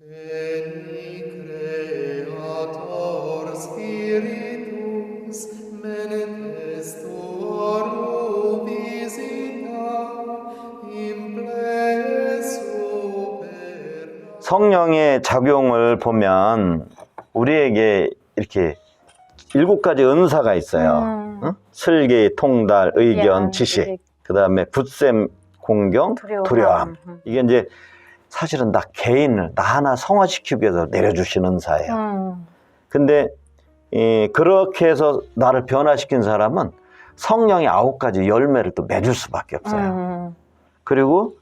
Veni Creator Spiritus, menentes tuorum visita, implesso per 성령의 작용을 보면 우리에게 이렇게 7가지 은사가 있어요. 응? 슬기, 통달, 의견, 지식. 그 다음에 굳셈, 공경, 두려움. 이게 이제 사실은 나 개인을 나 하나 성화시키기 위해서 내려주신 은사예요. 근데 그렇게 해서 나를 변화시킨 사람은 성령의 9가지 열매를 또 맺을 수밖에 없어요. 그리고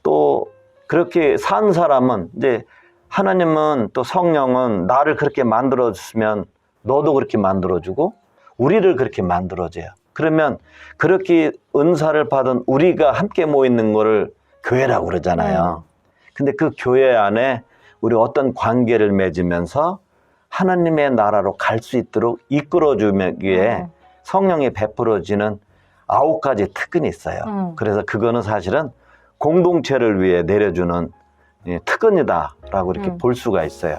또 그렇게 산 사람은 이제 하나님은 또 성령은 나를 그렇게 만들어줬으면 너도 그렇게 만들어주고 우리를 그렇게 만들어줘요. 그러면 그렇게 은사를 받은 우리가 함께 모이는 거를 교회라고 그러잖아요. 근데 그 교회 안에 우리 어떤 관계를 맺으면서 하나님의 나라로 갈 수 있도록 이끌어주기 위해 성령이 베풀어지는 9가지 특근이 있어요. 그래서 그거는 사실은 공동체를 위해 내려주는 특근이다라고 이렇게 볼 수가 있어요.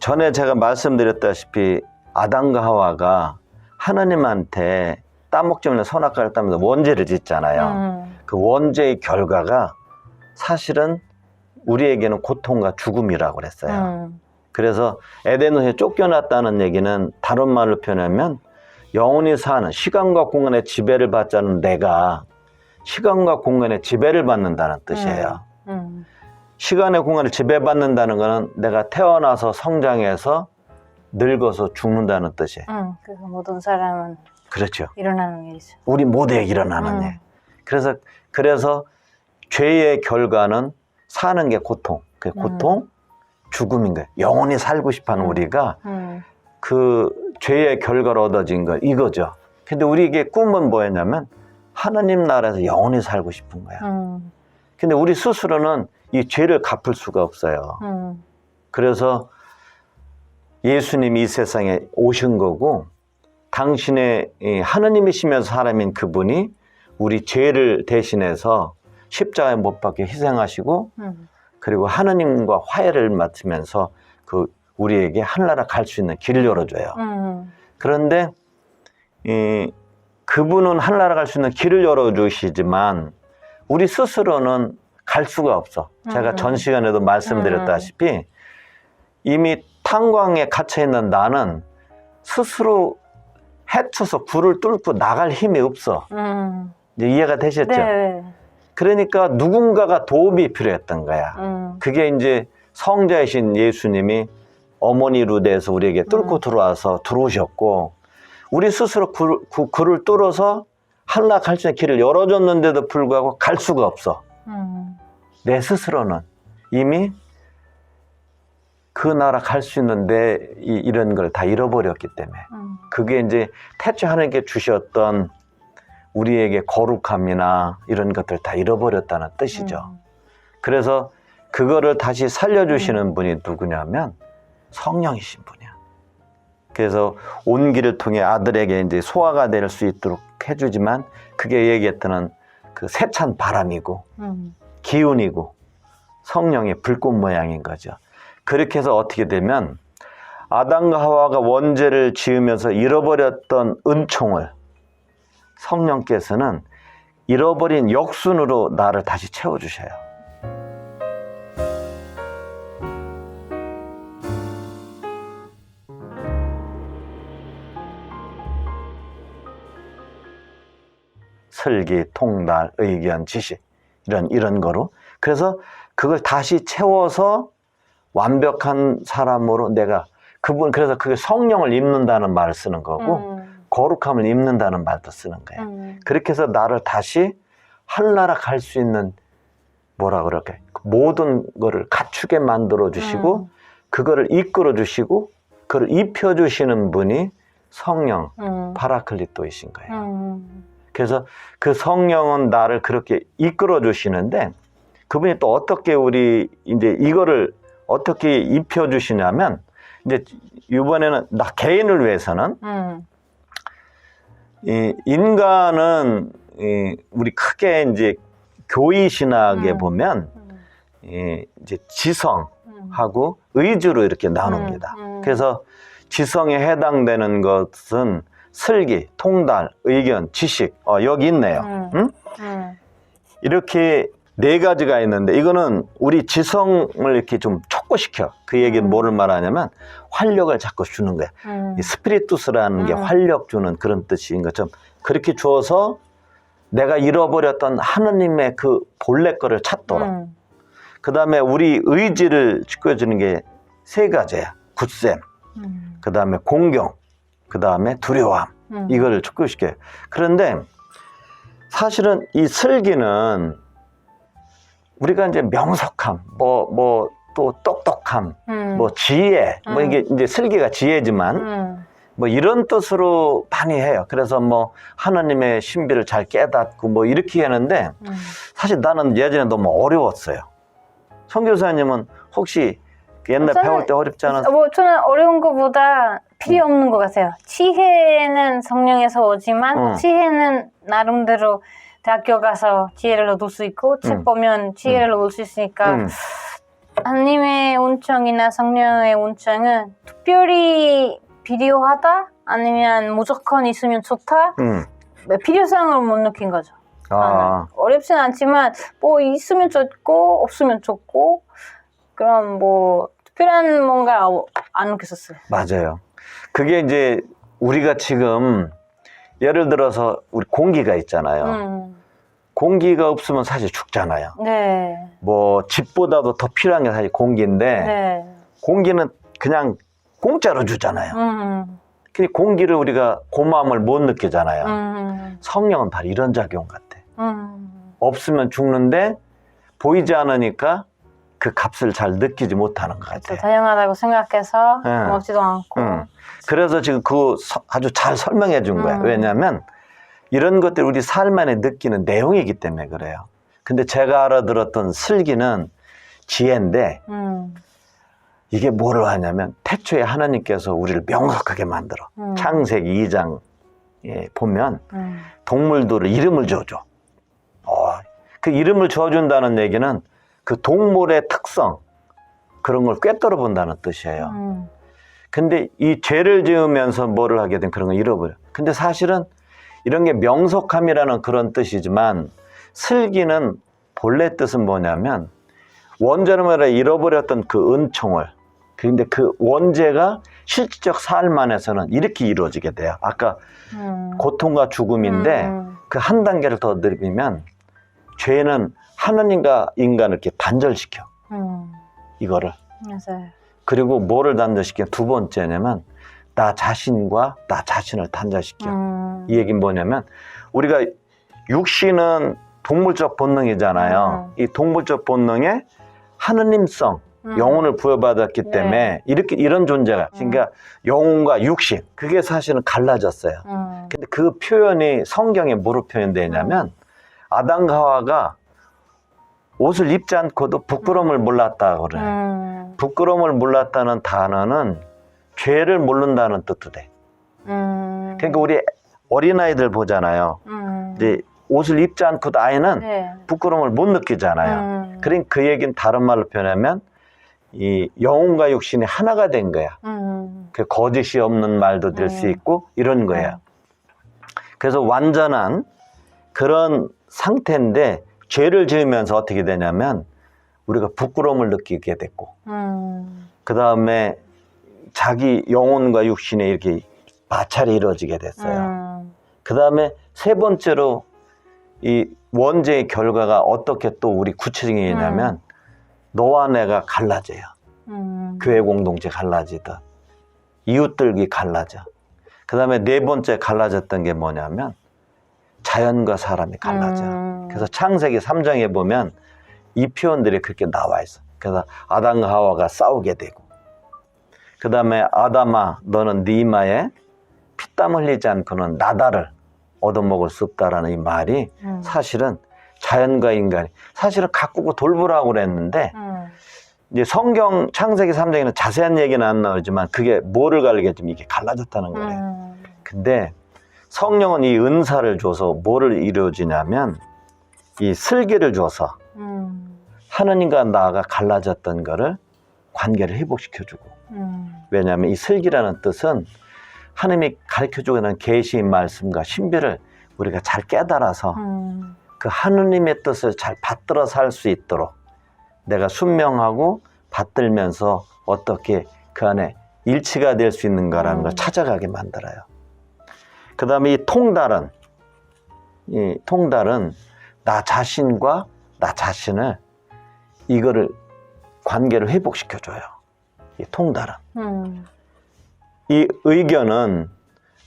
전에 제가 말씀드렸다시피 아담과 하와가 하나님한테 따먹지 않는 선악과를 따면서 원죄를 짓잖아요. 그 원죄의 결과가 사실은 우리에게는 고통과 죽음이라고 그랬어요. 그래서 에덴에서 쫓겨났다는 얘기는 다른 말로 표현하면 영원히 사는 시간과 공간의 지배를 받지 않는 내가 시간과 공간의 지배를 받는다는 뜻이에요. 시간의 공간을 지배받는다는 것은 내가 태어나서 성장해서 늙어서 죽는다는 뜻이에요. 그 모든 사람은 그렇죠. 일어나는 일이죠. 우리 모두에게 일어나는 일. 그래서 죄의 결과는 사는 게 고통. 그 고통, 죽음인 거예요. 영원히 살고 싶어하는 우리가 그 죄의 결과로 얻어진 거 이거죠. 근데 우리에게 꿈은 뭐였냐면 하나님 나라에서 영원히 살고 싶은 거야. 근데 우리 스스로는 이 죄를 갚을 수가 없어요. 그래서 예수님이 이 세상에 오신 거고 당신의 하느님이시면서 사람인 그분이 우리 죄를 대신해서 십자가에 못 박혀 희생하시고 그리고 하느님과 화해를 맡으면서 그 우리에게 하늘나라 갈 수 있는 길을 열어줘요. 그런데 그분은 하늘나라 갈 수 있는 길을 열어주시지만 우리 스스로는 갈 수가 없어. 제가 전 시간에도 말씀드렸다시피 이미 탄광에 갇혀있는 나는 스스로 헤쳐서 굴을 뚫고 나갈 힘이 없어. 이제 이해가 되셨죠? 네. 그러니까 누군가가 도움이 필요했던 거야. 그게 이제 성자이신 예수님이 어머니 루데에서 우리에게 뚫고 들어와서 들어오셨고 우리 스스로 굴을 뚫어서 하늘나라 갈 수 있는 길을 열어줬는데도 불구하고 갈 수가 없어. 내 스스로는 이미 그 나라 갈 수 있는 이런 걸 다 잃어버렸기 때문에 그게 이제 태초에 하나님께 주셨던 우리에게 거룩함이나 이런 것들 다 잃어버렸다는 뜻이죠. 그래서 그거를 다시 살려주시는 분이 누구냐면 성령이신 분이야. 그래서 온기를 통해 아들에게 이제 소화가 될 수 있도록 해주지만 그게 얘기했던 그 세찬 바람이고 기운이고 성령의 불꽃 모양인 거죠. 그렇게 해서 어떻게 되면 아담과 하와가 원죄를 지으면서 잃어버렸던 은총을 성령께서는 잃어버린 역순으로 나를 다시 채워주셔요. 슬기, 통달, 의견, 지식 이런 거로 그래서 그걸 다시 채워서 완벽한 사람으로 내가 그래서 그게 성령을 입는다는 말을 쓰는 거고 거룩함을 입는다는 말도 쓰는 거예요. 그렇게 해서 나를 다시 하늘나라 갈 수 있는 뭐라 그럴까요? 모든 거를 갖추게 만들어 주시고 그거를 이끌어 주시고 그걸 입혀 주시는 분이 성령 파라클리토이신 거예요. 그래서 그 성령은 나를 그렇게 이끌어 주시는데 그분이 또 어떻게 우리 이제 이거를 어떻게 입혀 주시냐면 이제 이번에는 나 개인을 위해서는 이 인간은 우리 크게 이제 교의 신학에 보면 이제 지성하고 의지로 이렇게 나눕니다. 그래서 지성에 해당되는 것은 슬기, 통달, 의견, 지식. 여기 있네요. 응? 이렇게 네 가지가 있는데 이거는 우리 지성을 이렇게 좀 촉구시켜. 그 얘기는 뭐를 말하냐면 활력을 자꾸 주는 거야. 이 스피리투스라는 게 활력 주는 그런 뜻인 것처럼 그렇게 주어서 내가 잃어버렸던 하느님의 그 본래 거를 찾도록. 그 다음에 우리 의지를 지켜주는 게 세 가지야. 굳셈, 그 다음에 공경, 그 다음에 두려움. 이걸 촉구시켜요. 그런데 사실은 이 슬기는 우리가 이제 명석함, 또 똑똑함, 지혜, 이게 이제 슬기가 지혜지만, 이런 뜻으로 많이 해요. 그래서 하나님의 신비를 잘 깨닫고 이렇게 하는데, 사실 나는 예전에 너무 어려웠어요. 선교사님은 혹시 옛날 배울 때 어렵지 않았어요? 저는 어려운 것보다 필요 없는 것 같아요. 지혜는 성령에서 오지만, 지혜는 나름대로 대학교 가서 지혜를 얻을 수 있고 책 보면 지혜를 얻을 수 있으니까 하나님의 운총이나 성령의 운총은 특별히 필요하다? 아니면 무조건 있으면 좋다? 필요성을 못 느낀 거죠. 어렵진 않지만 있으면 좋고 없으면 좋고 그럼 특별한 뭔가 안 느꼈었어요. 맞아요. 그게 이제 우리가 지금 예를 들어서 우리 공기가 있잖아요. 공기가 없으면 사실 죽잖아요. 네. 집보다도 더 필요한 게 사실 공기인데 네. 공기는 그냥 공짜로 주잖아요. 근데 공기를 우리가 고마움을 못 느끼잖아요. 성령은 바로 이런 작용 같아. 없으면 죽는데 보이지 않으니까 그 값을 잘 느끼지 못하는 것 같아요. 다양하다고 생각해서 고맙지도 않고. 그래서 지금 아주 잘 설명해 준 거야. 왜냐하면 이런 것들이 우리 삶 안에 느끼는 내용이기 때문에 그래요. 근데 제가 알아들었던 슬기는 지혜인데 이게 뭐를 하냐면 태초에 하나님께서 우리를 명석하게 만들어. 창세기 2장에 보면 동물들을 이름을 지어줘. 그 이름을 지어준다는 얘기는 그 동물의 특성 그런 걸 꿰뚫어 본다는 뜻이에요. 근데 이 죄를 지으면서 뭐를 하게 된 그런 걸 잃어버려. 근데 사실은 이런 게 명석함이라는 그런 뜻이지만 슬기는 본래 뜻은 뭐냐면 원죄를 잃어버렸던 그 은총을 근데 그 원죄가 실질적 삶 안에서는 이렇게 이루어지게 돼요. 아까 고통과 죽음인데 그 한 단계를 더 넓히면 죄는 하나님과 인간을 이렇게 단절시켜. 이거를. 맞아요. 그리고 뭐를 단절시켜? 두 번째냐면 나 자신과 나 자신을 단절시켜. 이 얘기는 뭐냐면 우리가 육신은 동물적 본능이잖아요. 이 동물적 본능에 하느님성, 영혼을 부여받았기 때문에 이런 존재가 그러니까 영혼과 육신 그게 사실은 갈라졌어요. 근데 그 표현이 성경에 뭐로 표현되냐면 아담과 하와가 옷을 입지 않고도 부끄러움을 몰랐다고 그래. 부끄러움을 몰랐다는 단어는 죄를 모른다는 뜻도 돼. 그러니까 우리 어린아이들 보잖아요. 이제 옷을 입지 않고도 아이는 부끄러움을 못 느끼잖아요. 그러니까 그 얘기는 다른 말로 표현하면 이 영혼과 육신이 하나가 된 거야. 그 거짓이 없는 말도 될 수 있고 이런 거예요. 그래서 완전한 그런 상태인데 죄를 지으면서 어떻게 되냐면 우리가 부끄러움을 느끼게 됐고 그 다음에 자기 영혼과 육신에 이렇게 마찰이 이루어지게 됐어요. 그 다음에 세 번째로 이 원죄의 결과가 어떻게 또 우리 구체적이냐면 너와 내가 갈라져요. 교회 공동체 갈라지듯 이웃들이 갈라져. 그 다음에 네 번째 갈라졌던 게 뭐냐면 자연과 사람이 갈라져. 그래서 창세기 3장에 보면 이 표현들이 그렇게 나와 있어. 그래서 아담과 하와가 싸우게 되고 그 다음에 아담아 너는 네 이마에 피땀 흘리지 않고는 나다를 얻어먹을 수 없다라는 이 말이 사실은 자연과 인간이 사실은 가꾸고 돌보라고 그랬는데 이제 성경 창세기 3장에는 자세한 얘기는 안 나오지만 그게 뭐를 갈리겠지만 이게 갈라졌다는 거예요. 근데 성령은 이 은사를 줘서 뭐를 이루어지냐면 이 슬기를 줘서 하느님과 나가 갈라졌던 거를 관계를 회복시켜주고 왜냐하면 이 슬기라는 뜻은 하느님이 가르쳐주고 있는 계시의 말씀과 신비를 우리가 잘 깨달아서 그 하느님의 뜻을 잘 받들어 살 수 있도록 내가 순명하고 받들면서 어떻게 그 안에 일치가 될 수 있는가라는 걸 찾아가게 만들어요. 그 다음에 이 통달은 나 자신과 나 자신을 이거를 관계를 회복시켜줘요. 이 통달은. 이 의견은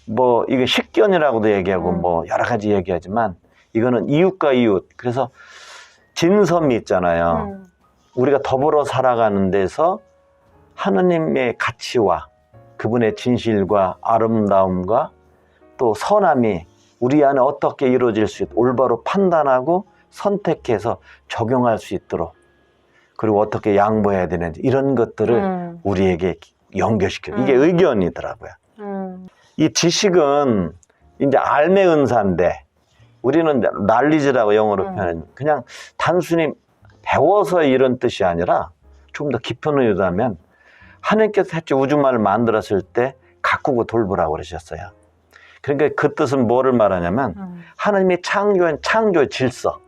뭐 이게 식견이라고도 얘기하고 뭐 여러 가지 얘기하지만 이거는 이웃과 이웃. 그래서 진섬이 있잖아요. 우리가 더불어 살아가는 데서 하느님의 가치와 그분의 진실과 아름다움과 또 선함이 우리 안에 어떻게 이루어질 수 있도록 올바로 판단하고 선택해서 적용할 수 있도록 그리고 어떻게 양보해야 되는지 이런 것들을 우리에게 연결시켜요. 이게 의견이더라고요. 이 지식은 이제 알매 은사인데 우리는 knowledge라고 영어로 표현하는 그냥 단순히 배워서 이런 뜻이 아니라 좀 더 깊은 의미로 하면 하나님께서 해체 우주만을 만들었을 때 가꾸고 돌보라고 그러셨어요. 그러니까 그 뜻은 뭐를 말하냐면 하나님이 창조한 창조의 질서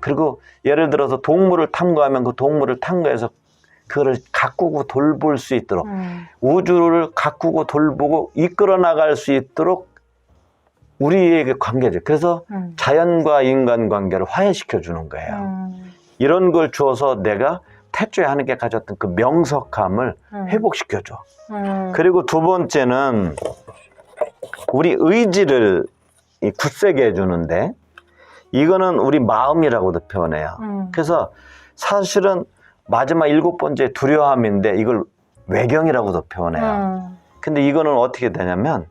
그리고 예를 들어서 동물을 탐구하면 그 동물을 탐구해서 그거를 가꾸고 돌볼 수 있도록 우주를 가꾸고 돌보고 이끌어 나갈 수 있도록 우리에게 관계죠. 그래서 자연과 인간 관계를 화해시켜 주는 거예요. 이런 걸 주어서 내가 태초에 하나님께 가졌던 그 명석함을 회복시켜 줘. 그리고 두 번째는 우리 의지를 굳세게 해주는데 이거는 우리 마음이라고도 표현해요. 그래서 사실은 마지막 7번째 두려움인데 이걸 외경이라고도 표현해요. 근데 이거는 어떻게 되냐면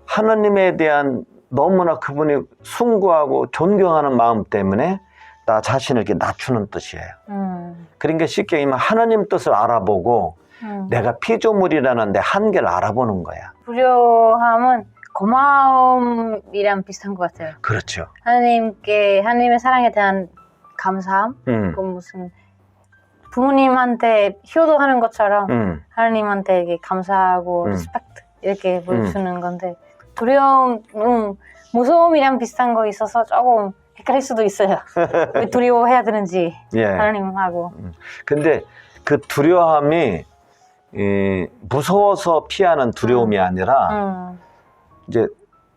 하나님에 대한 너무나 그분이 숭고하고 존경하는 마음 때문에 나 자신을 이렇게 낮추는 뜻이에요. 그러니까 쉽게 얘기하면 하나님 뜻을 알아보고 내가 피조물이라는 내 한계를 알아보는 거야. 두려움은 고마움이랑 비슷한 것 같아요. 그렇죠. 하나님의 사랑에 대한 감사함, 그 무슨 부모님한테 효도하는 것처럼 하나님한테 이게 감사하고 리스펙트 이렇게 보여주는 건데 두려움, 무서움이랑 비슷한 거 있어서 조금 헷갈릴 수도 있어요. 왜 두려워해야 되는지 예. 하나님하고. 근데 그 두려움이 무서워서 피하는 두려움이 아니라 이제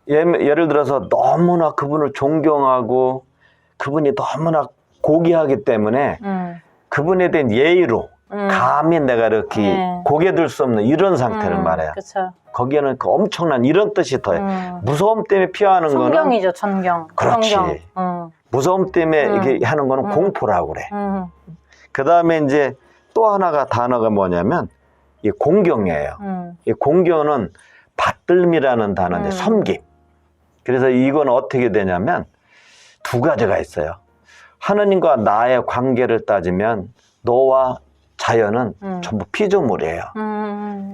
예를 들어서 너무나 그분을 존경하고 그분이 너무나 고귀하기 때문에 그분에 대한 예의로 감히 내가 이렇게 고개 들 수 없는 이런 상태를 말해요. 그쵸. 거기에는 그 엄청난 이런 뜻이 더해요. 무서움 때문에 피하는 거는 존경이죠, 존경. 그렇지. 존경. 무서움 때문에 이렇게 하는 거는 공포라고 그래. 그 다음에 이제 또 하나가 단어가 뭐냐면 이 공경이에요. 이 공경은 받들미라는 단어인데 섬김. 그래서 이건 어떻게 되냐면 두 가지가 있어요. 하느님과 나의 관계를 따지면 너와 자연은 전부 피조물이에요.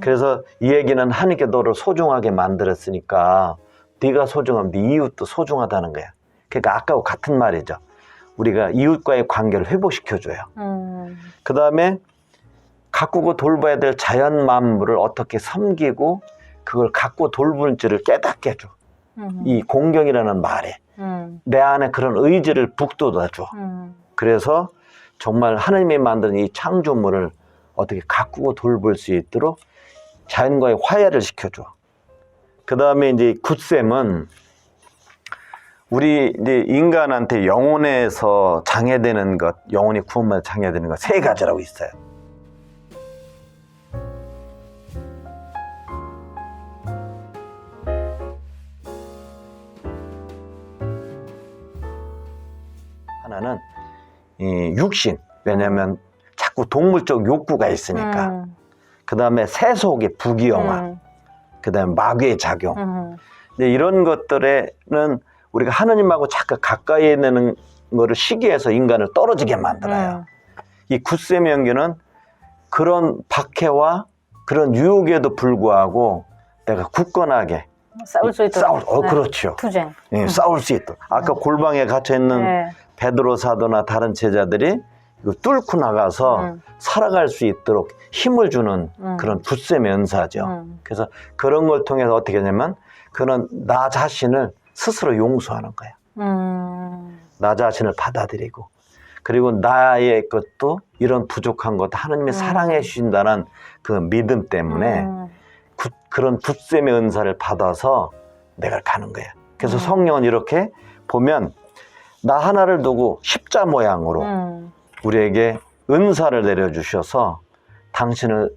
그래서 이 얘기는 하느님께 너를 소중하게 만들었으니까 네가 소중하면 네 이웃도 소중하다는 거야. 그러니까 아까와 같은 말이죠. 우리가 이웃과의 관계를 회복시켜줘요. 그 다음에 가꾸고 돌봐야 될 자연 만물을 어떻게 섬기고 그걸 가꾸고 돌보는지를 깨닫게 해줘. 이 공경이라는 말에 내 안에 그런 의지를 북돋아줘. 그래서 정말 하나님이 만든 이 창조물을 어떻게 가꾸고 돌볼 수 있도록 자연과의 화해를 시켜줘. 그 다음에 이제 굳셈은 우리 이제 인간한테 영혼에서 장애되는 것, 영혼이 구원받아 장애되는 것 세 가지라고 있어요. 하나는 이 육신, 왜냐하면 자꾸 동물적 욕구가 있으니까. 그 다음에 세속의 부귀영화, 그 다음에 마귀의 작용. 근데 이런 것들에는 우리가 하느님하고 자꾸 가까이 있는 거를 시기해서 인간을 떨어지게 만들어요. 이 굳셈의 연기는 그런 박해와 그런 유혹에도 불구하고 내가 굳건하게 싸울 수 있도록. 그렇죠. 투쟁. 예, 싸울 수 있도록. 아까 골방에 갇혀 있는 네. 베드로 사도나 다른 제자들이 이거 뚫고 나가서 살아갈 수 있도록 힘을 주는 그런 굳셈의 은사죠. 그래서 그런 걸 통해서 어떻게 하냐면 그런 나 자신을 스스로 용서하는 거야. 나 자신을 받아들이고 그리고 나의 것도 이런 부족한 것도 하나님이 사랑해 주신다는 그 믿음 때문에 그런 굳셈의 은사를 받아서 내가 가는 거야. 그래서 성령은 이렇게 보면 나 하나를 두고 십자 모양으로 우리에게 은사를 내려주셔서 당신을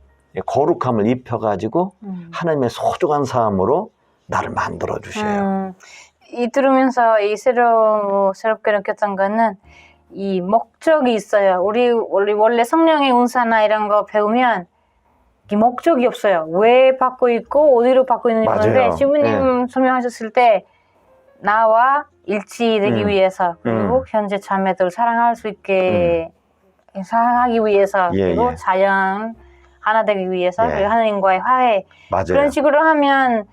거룩함을 입혀가지고 하나님의 소중한 사람으로 나를 만들어 주셔요. 이 들으면서 새롭게 느꼈던 거는 이 목적이 있어요. 우리 원래 성령의 은사나 이런 거 배우면 이 목적이 없어요. 왜 받고 있고 어디로 받고 있는지 모르는데 시부님 설명하셨을 때 나와 일치되기 위해서 그리고 현재 자매들 사랑할 수 있게 사랑하기 위해서 그리고 자연 하나 되기 위해서 그리고 하나님과의 화해 그런 식으로 하면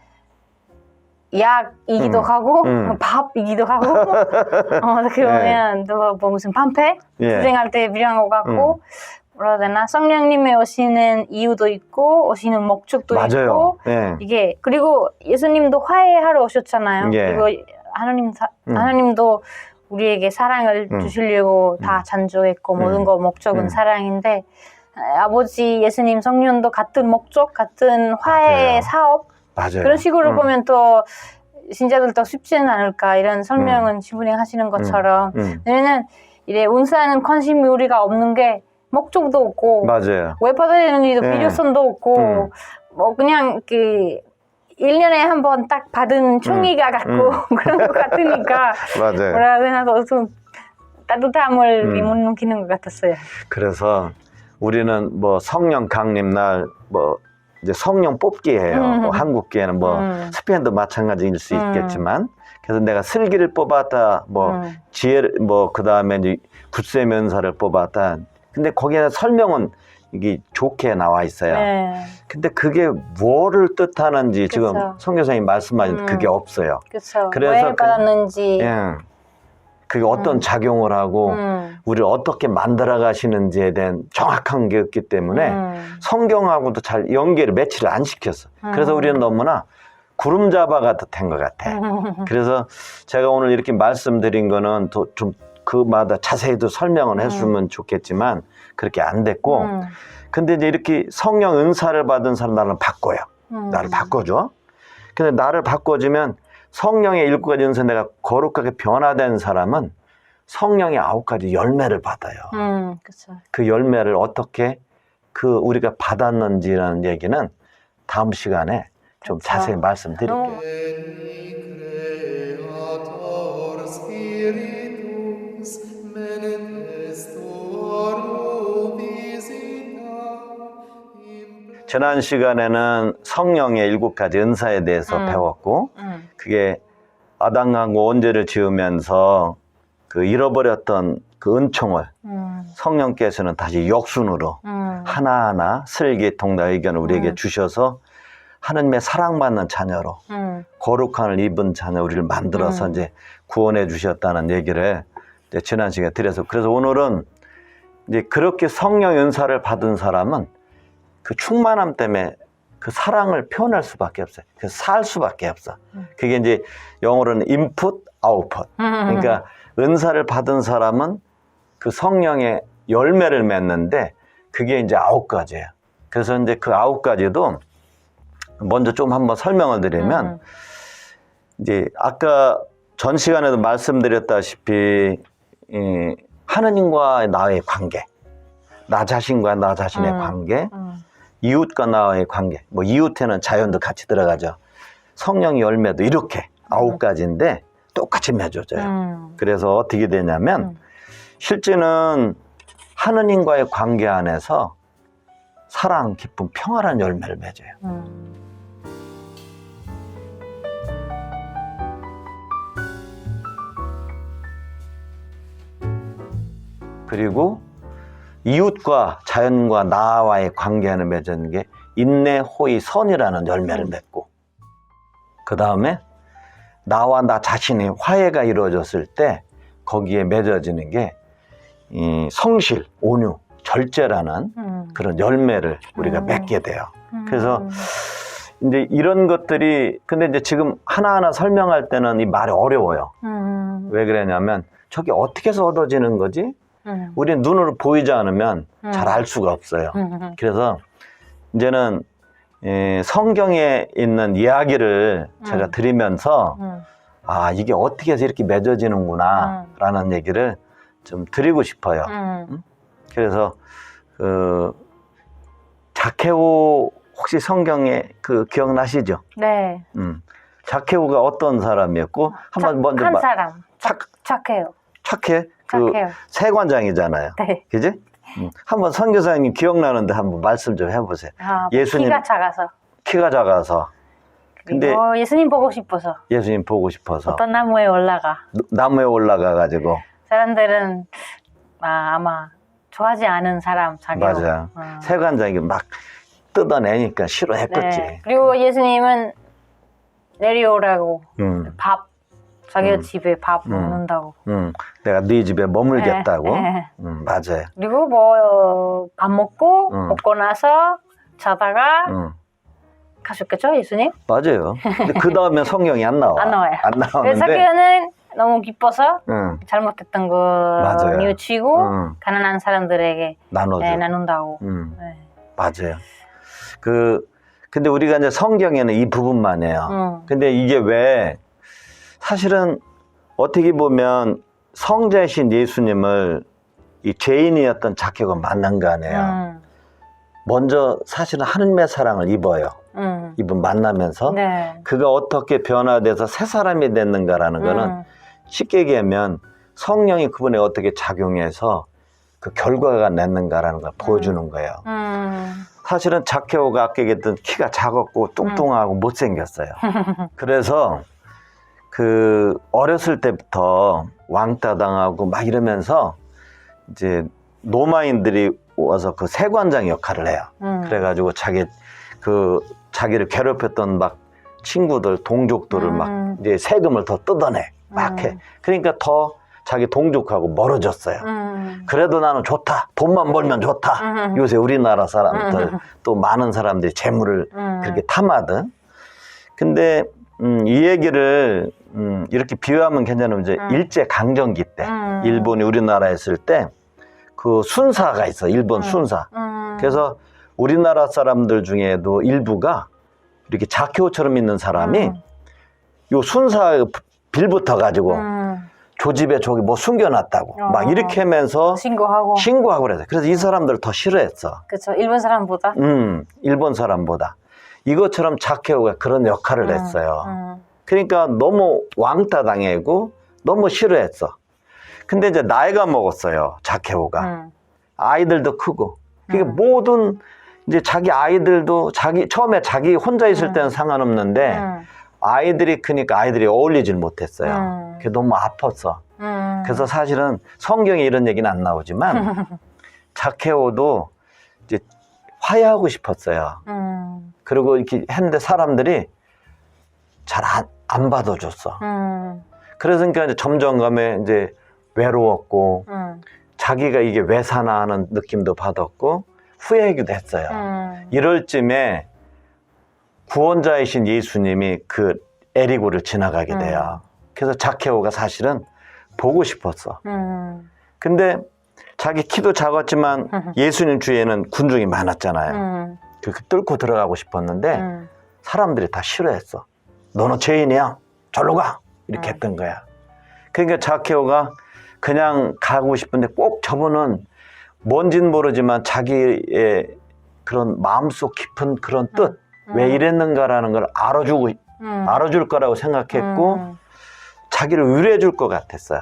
약이기도 하고 밥이기도 하고 어떻게 보면 또 뭐 무슨 방패 투쟁할 때 필요한 것 같고 뭐라 해야 되나 성령님의 오시는 이유도 있고 오시는 목적도 있고 이게 그리고 예수님도 화해하러 오셨잖아요. 그리고 하나님도 우리에게 사랑을 주시려고 다 잔조했고 모든 거 목적은 사랑인데 아버지 예수님 성령도 같은 목적 같은 화해 사업 그런 식으로 보면 또 신자들도 쉽지는 않을까 이런 설명은 시부님 하시는 것처럼 왜냐면 이래 은사하는 관심이 우리가 없는 게 목적도 없고 왜 받아야 되는지도 필요성도 없고 뭐 그냥 그 1년에 한 번 딱 받은 총이가 같고 그런 것 같으니까 뭐라 해야 되나 좀 따뜻함을 못 느끼는 것 같았어요. 그래서 우리는 뭐 성령 강림날 뭐 이제 성령 뽑기예요. 뭐 한국교회는 뭐 스페인도 마찬가지일 수 있겠지만 그래서 내가 슬기를 뽑았다 뭐 지혜를 뭐 그다음에 이제 굳셈의 은사를 뽑았다. 근데 거기에 설명은 이게 좋게 나와 있어요. 근데 그게 뭐를 뜻하는지 지금 선교사님 말씀하신 그게 없어요. 그래서 왜 받았는지 그게 어떤 작용을 하고 우리를 어떻게 만들어 가시는지에 대한 정확한 게 없기 때문에 성경하고도 잘 연계를 매치를 안 시켰어. 그래서 우리는 너무나 구름 잡아가 된 것 같아. 그래서 제가 오늘 이렇게 말씀드린 거는 좀 그마다 자세히도 설명을 해주면 좋겠지만 그렇게 안 됐고 근데 이제 이렇게 성령 은사를 받은 사람 나를 바꿔요. 나를 바꿔줘. 근데 나를 바꿔주면 성령의 7가지 은사 내가 거룩하게 변화된 사람은 성령의 9가지 열매를 받아요. 그 열매를 어떻게 우리가 받았는지라는 얘기는 다음 시간에 좀 자세히 말씀드릴게요. 지난 시간에는 성령의 7가지 은사에 대해서 배웠고 그게 아담하고 원죄를 지으면서 그 잃어버렸던 그 은총을 성령께서는 다시 역순으로 하나하나 슬기 통다 의견을 우리에게 주셔서 하나님의 사랑받는 자녀로 거룩함을 입은 자녀 우리를 만들어서 이제 구원해 주셨다는 얘기를 이제 지난 시간에 드려서 그래서 오늘은 이제 그렇게 성령 은사를 받은 사람은 그 충만함 때문에 그 사랑을 표현할 수밖에 없어요. 그래서 살 수밖에 없어. 그게 이제 영어로는 인풋, 아웃풋. 그러니까 은사를 받은 사람은 그 성령의 열매를 맺는데 그게 이제 9가지예요. 그래서 이제 그 9가지도 먼저 좀 한번 설명을 드리면 이제 아까 전 시간에도 말씀드렸다시피 하느님과 나의 관계, 나 자신과 나 자신의 관계, 이웃과 나의 관계, 뭐 이웃에는 자연도 같이 들어가죠. 성령의 열매도 이렇게 9가지인데 똑같이 맺어져요. 그래서 어떻게 되냐면 실제는 하느님과의 관계 안에서 사랑, 기쁨, 평화라는 열매를 맺어요. 그리고 이웃과 자연과 나와의 관계를 맺는 게 인내, 호의, 선이라는 열매를 맺고 그 다음에 나와 나 자신의 화해가 이루어졌을 때 거기에 맺어지는 게 이 성실, 온유, 절제라는 그런 열매를 우리가 맺게 돼요. 그래서 이제 이런 것들이 근데 이제 지금 하나하나 설명할 때는 이 말이 어려워요. 왜 그러냐면 저게 어떻게 해서 얻어지는 거지? 우리는 눈으로 보이지 않으면 잘 알 수가 없어요. 그래서 이제는 성경에 있는 이야기를 제가 드리면서 아 이게 어떻게 해서 이렇게 맺어지는구나 라는 얘기를 좀 드리고 싶어요. 그래서 그 자케오 혹시 성경에 그 기억나시죠? 네. 자케오가 어떤 사람이었고 한번 먼저 한 사람. 착해요. 착해? 그 착해요. 세관장이잖아요. 네. 그지? 한번 선교사님 기억나는데 한번 말씀 좀 해보세요. 아, 예수님 키가 작아서. 키가 작아서. 근데 예수님 보고 싶어서. 예수님 보고 싶어서 어떤 나무에 올라가. 나무에 올라가 가지고. 사람들은 아마 좋아하지 않은 사람 자기요. 맞아요. 세관장이 막 뜯어내니까 싫어했겠지. 네. 그리고 예수님은 내려오라고 밥 자기 집에 밥 먹는다고. 내가 네 집에 머물겠다고. 네. 맞아요. 그리고 뭐 밥 먹고 나서 자다가 가셨겠죠 예수님? 맞아요. 근데 그 다음에 성경이 안 나와. 안 나와요. 안 그래서 나오는데. 자기는 너무 기뻐서 잘못했던 거 맞아요. 뉘우치고 가난한 사람들에게 나눠줘. 나눈다고. 네. 맞아요. 근데 우리가 이제 성경에는 이 부분만 해요. 근데 이게 왜 사실은 어떻게 보면 성자이신 예수님을 이 죄인이었던 자케오가 만난 거 아니에요. 먼저 사실은 하느님의 사랑을 입어요. 이분 만나면서 네. 그가 어떻게 변화돼서 새 사람이 됐는가라는 거는 쉽게 얘기하면 성령이 그분에 어떻게 작용해서 그 결과가 냈는가라는 걸 보여주는 거예요. 사실은 자케오가 아까 얘기했던 키가 작았고 뚱뚱하고 못생겼어요. 그래서 그 어렸을 때부터 왕따 당하고 막 이러면서 이제 로마인들이 와서 그 세관장 역할을 해요. 그래가지고 자기를 괴롭혔던 막 친구들, 동족들을 막 이제 세금을 더 뜯어내 막 해. 그러니까 더 자기 동족하고 멀어졌어요. 그래도 나는 좋다. 돈만 벌면 좋다. 요새 우리나라 사람들 또 많은 사람들이 재물을 그렇게 탐하든. 근데 이 얘기를 이렇게 비유하면 괜찮으면 이제 일제 강점기 때 일본이 우리나라에 있을 때 그 순사가 있어. 일본 순사. 그래서 우리나라 사람들 중에도 일부가 이렇게 자케오처럼 있는 사람이 요 순사 빌붙어 가지고 조집에 저기 뭐 숨겨놨다고 막 이렇게 하면서 신고하고 그래서 이 사람들을 더 싫어했어. 그렇죠. 일본 사람보다. 일본 사람보다. 이것처럼 자케오가 그런 역할을 했어요. 그러니까 너무 왕따 당하고 너무 싫어했어. 근데 이제 나이가 먹었어요. 자케오가. 아이들도 크고. 그러니까 모든 이제 자기 아이들도 처음에 자기 혼자 있을 때는 상관없는데 아이들이 크니까 아이들이 어울리질 못했어요. 그게 너무 아팠어. 그래서 사실은 성경에 이런 얘기는 안 나오지만 자케오도 이제 화해하고 싶었어요. 그리고 이렇게 했는데 사람들이 잘 안 받아줬어. 그래서 그러니까 이제 점점 가면 이제 외로웠고 자기가 이게 왜 사나 하는 느낌도 받았고 후회하기도 했어요. 이럴 쯤에 구원자이신 예수님이 그 에리고를 지나가게 돼요. 그래서 자케오가 사실은 보고 싶었어. 근데 자기 키도 작았지만 예수님 주위에는 군중이 많았잖아요. 그렇게 뚫고 들어가고 싶었는데 사람들이 다 싫어했어. 너는 죄인이야. 절로 가. 이렇게 했던 거야. 그러니까 자케오가 그냥 가고 싶은데 꼭 저분은 뭔진 모르지만 자기의 그런 마음속 깊은 그런 뜻, 왜 이랬는가라는 걸 알아줄 거라고 생각했고 자기를 위로해 줄 것 같았어요.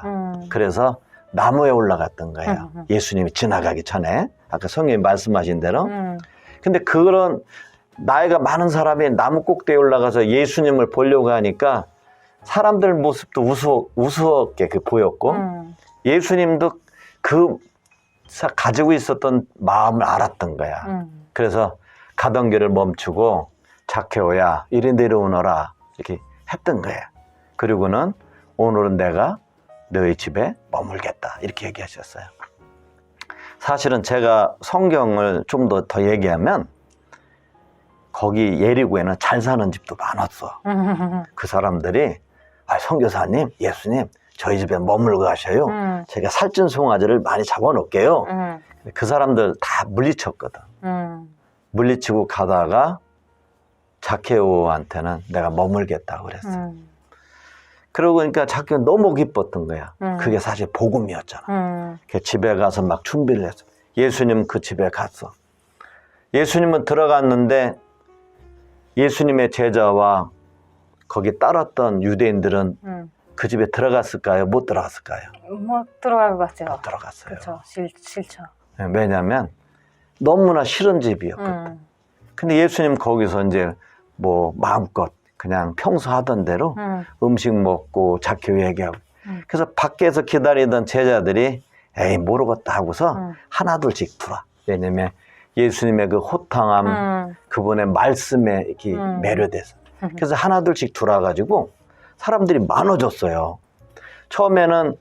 그래서 나무에 올라갔던 거예요. 예수님이 지나가기 전에. 아까 성령님 말씀하신 대로. 근데 그런 나이가 많은 사람이 나무 꼭대기에 올라가서 예수님을 보려고 하니까 사람들 모습도 우스웠게 보였고 예수님도 그 가지고 있었던 마음을 알았던 거야. 그래서 가던 길을 멈추고 자케오야 이리 내려오너라 이렇게 했던 거예요. 그리고는 오늘은 내가 너희 집에 머물겠다 이렇게 얘기하셨어요. 사실은 제가 성경을 좀 더 얘기하면 거기 예리고에는 잘 사는 집도 많았어. 그 사람들이 선교사님, 예수님 저희 집에 머물고 가셔요. 제가 살찐 송아지를 많이 잡아놓을게요. 그 사람들 다 물리쳤거든. 물리치고 가다가 자케오한테는 내가 머물겠다고 그랬어. 그러고 그러니까 자케오는 너무 기뻤던 거야. 그게 사실 복음이었잖아. 집에 가서 막 준비를 했어. 예수님 그 집에 갔어. 예수님은 들어갔는데 예수님의 제자와 거기 따랐던 유대인들은 그 집에 들어갔을까요? 못 들어갔을까요? 못 들어갈 것 같아요. 못 들어갔어요. 그렇죠. 싫죠. 왜냐하면 너무나 싫은 집이었거든. 근데 예수님 거기서 이제 뭐 마음껏 그냥 평소 하던 대로 음식 먹고 자케오 얘기하고 그래서 밖에서 기다리던 제자들이 에이 모르겠다 하고서 하나둘씩 들어와. 왜냐면 예수님의 그 호탕함 그분의 말씀에 이렇게 매료돼서 그래서 하나둘씩 들어와가지고 사람들이 많아졌어요. 처음에는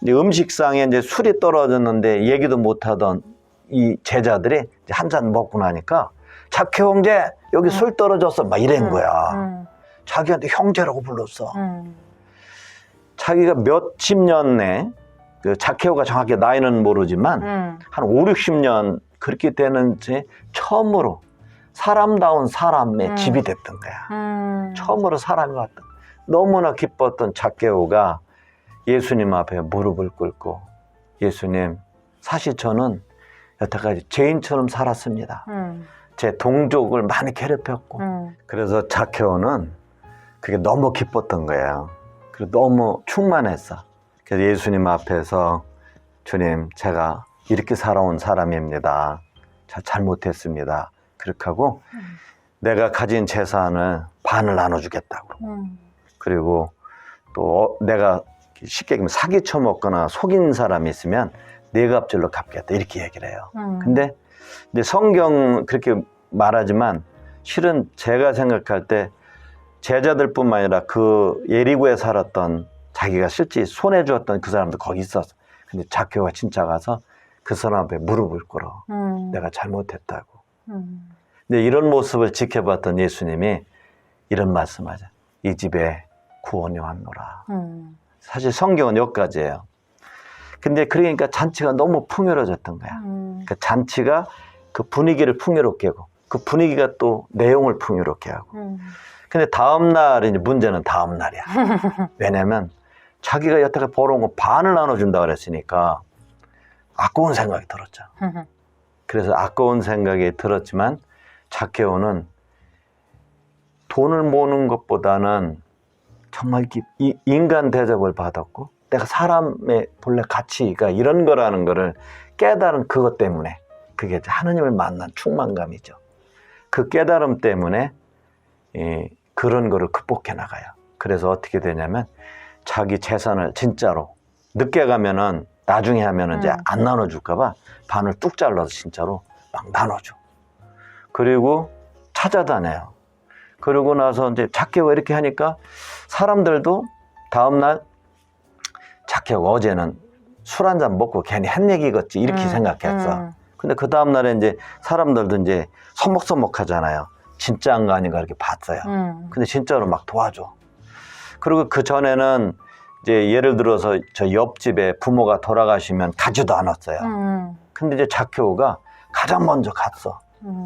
이제 음식상에 이제 술이 떨어졌는데 얘기도 못하던 이 제자들이 한 잔 먹고 나니까 자케오 형제 여기 술 떨어졌어 막 이런 거야. 자기한테 형제라고 불렀어. 자기가 몇십 년에 그 자케오가 정확히 나이는 모르지만 한 5, 60년 그렇게 되는지 처음으로 사람다운 사람의 집이 됐던 거야. 처음으로 사람이 왔던. 너무나 기뻤던 자케오가 예수님 앞에 무릎을 꿇고 예수님 사실 저는 여태까지 죄인처럼 살았습니다. 제 동족을 많이 괴롭혔고 그래서 자케오는 그게 너무 기뻤던 거예요. 그리고 너무 충만했어. 그래서 예수님 앞에서 주님 제가 이렇게 살아온 사람입니다. 저 잘못했습니다. 그렇게 하고 내가 가진 재산을 반을 나눠주겠다고. 그리고 또 내가 쉽게 얘기하면 사기 쳐먹거나 속인 사람이 있으면 네 갑절로 갚겠다 이렇게 얘기를 해요. 근데 성경 그렇게 말하지만 실은 제가 생각할 때 제자들뿐만 아니라 그 예리고에 살았던 자기가 실제 손해 주었던 그 사람도 거기 있었어. 근데 자케오가 진짜 가서 그 사람 앞에 무릎을 꿇어. 내가 잘못했다고. 근데 이런 모습을 지켜봤던 예수님이 이런 말씀하죠. 이 집에 구원이 왔노라. 사실 성경은 여기까지예요. 근데 그러니까 잔치가 너무 풍요로워졌던 거야. 그 잔치가 그 분위기를 풍요롭게 하고 그 분위기가 또 내용을 풍요롭게 하고. 근데 다음 날 이제 문제는 다음 날이야. 왜냐면 자기가 여태까지 벌어온 거 반을 나눠준다 그랬으니까 아까운 생각이 들었죠. 그래서 아까운 생각이 들었지만 자케오는 돈을 모으는 것보다는 정말 인간 대접을 받았고 내가 사람의 본래 가치가 이런 거라는 거를 깨달은 그것 때문에 그게 하느님을 만난 충만감이죠. 그 깨달음 때문에 그런 거를 극복해 나가요. 그래서 어떻게 되냐면 자기 재산을 진짜로 늦게 가면은 나중에 하면은 이제 안 나눠줄까봐 반을 뚝 잘라서 진짜로 막 나눠줘. 그리고 찾아다녀요. 그러고 나서 이제 자케오가 이렇게 하니까 사람들도 다음날 자케오가 어제는 술 한 잔 먹고 괜히 한 얘기겠지 이렇게 생각했어. 근데 그 다음날에 이제 사람들도 이제 서먹서먹 하잖아요. 진짜인가 아닌가 이렇게 봤어요. 근데 진짜로 막 도와줘. 그리고 그 전에는 이제 예를 들어서 저 옆집에 부모가 돌아가시면 가지도 않았어요. 근데 이제 자케오가 가장 먼저 갔어.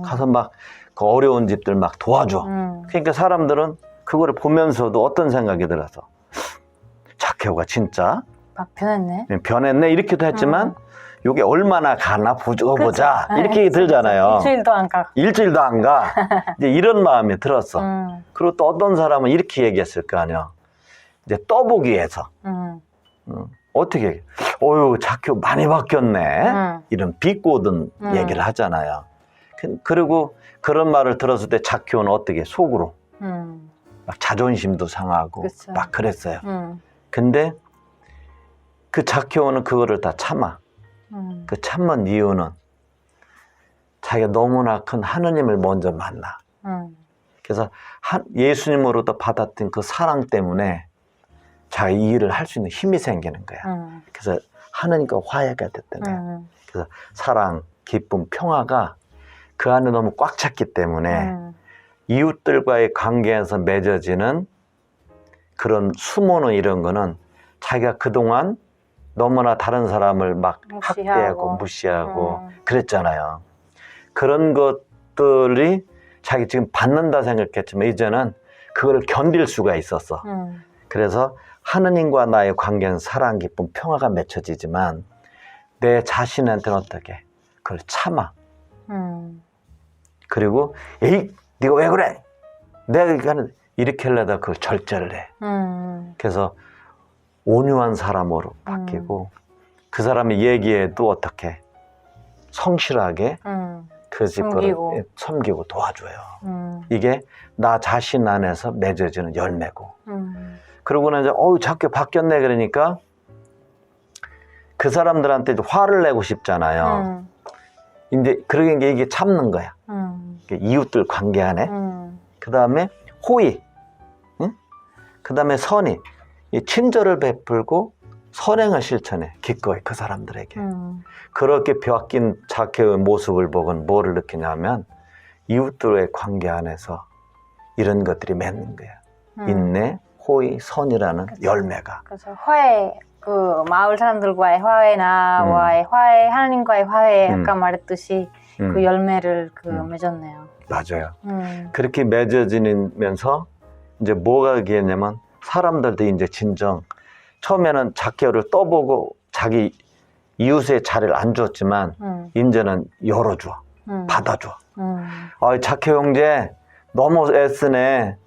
가서 막 그 어려운 집들 막 도와줘. 그러니까 사람들은 그거를 보면서도 어떤 생각이 들어서 자케오가 진짜 막 변했네. 변했네 이렇게도 했지만 이게 얼마나 가나 보자 이렇게 들잖아요. 일주일도 안 가. 일주일도 안 가. 이제 이런 마음이 들었어. 그리고 또 어떤 사람은 이렇게 얘기했을 거 아니야. 이제 떠보기 위해서. 어떻게, 어휴, 자케오 많이 바뀌었네. 이런 비꼬든 얘기를 하잖아요. 그리고 그런 말을 들었을 때 자케오는 어떻게 속으로 막 자존심도 상하고 그쵸. 막 그랬어요. 근데 그 자케오는 그거를 다 참아. 그 참은 이유는 자기가 너무나 큰 하느님을 먼저 만나. 그래서 예수님으로부터 받았던 그 사랑 때문에 자기 이 일을 할 수 있는 힘이 생기는 거야. 그래서 하느님과 화해가 됐던 거야. 그래서 사랑, 기쁨, 평화가 그 안에 너무 꽉 찼기 때문에 이웃들과의 관계에서 맺어지는 그런 수모는 이런 거는 자기가 그동안 너무나 다른 사람을 막 학대하고 무시하고 그랬잖아요. 그런 것들이 자기 지금 받는다 생각했지만 이제는 그걸 견딜 수가 있었어. 그래서 하느님과 나의 관계는 사랑, 기쁨, 평화가 맺혀지지만 내 자신한테는 어떻게 그걸 참아. 그리고 에이 네가 왜 그래? 내가 이렇게 하려다 그걸 절제를 해. 그래서 온유한 사람으로 바뀌고 그 사람이 얘기해도 어떻게 성실하게 그 집을 섬기고 도와줘요. 이게 나 자신 안에서 맺어지는 열매고. 그러고는 이제 자꾸 바뀌었네 그러니까 그 사람들한테 화를 내고 싶잖아요. 이제 그러니까 이게 참는 거야. 이웃들 관계 안에. 그 다음에 호의, 응? 그 다음에 선의. 이 친절을 베풀고 선행을 실천해. 기꺼이 그 사람들에게. 그렇게 바뀐 자케의 모습을 보고는 뭐를 느끼냐면 이웃들의 관계 안에서 이런 것들이 맺는 거야. 인내, 호의, 선이라는 열매가. 그래서 화해, 그 마을 사람들과의 화해나 화해, 하나님과의 화해 아까 말했듯이 그 열매를 맺었네요. 맞아요. 그렇게 맺어지면서 이제 뭐가 기했냐면 사람들도 이제 진정 처음에는 자케오를 떠보고 자기 이웃의 자리를 안 줬지만 이제는 열어줘, 받아줘. 자케오 형제 너무 애쓰네.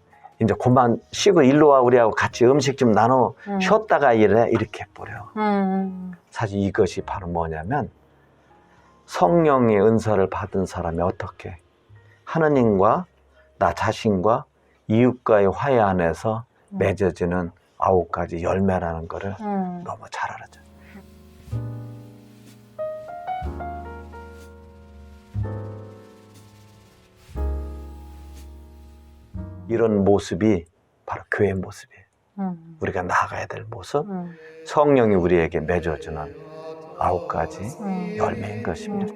이제 그만 쉬고 일로 와 우리하고 같이 음식 좀 나눠 쉬었다가 일해 이렇게 해버려. 사실 이것이 바로 뭐냐면 성령의 은사를 받은 사람이 어떻게 하느님과 나 자신과 이웃과의 화해 안에서 맺어지는 9가지 열매라는 거를 너무 잘 알아줘. 이런 모습이 바로 교회의 모습이에요. 우리가 나아가야 될 모습, 성령이 우리에게 맺어주는 9가지 열매인 것입니다.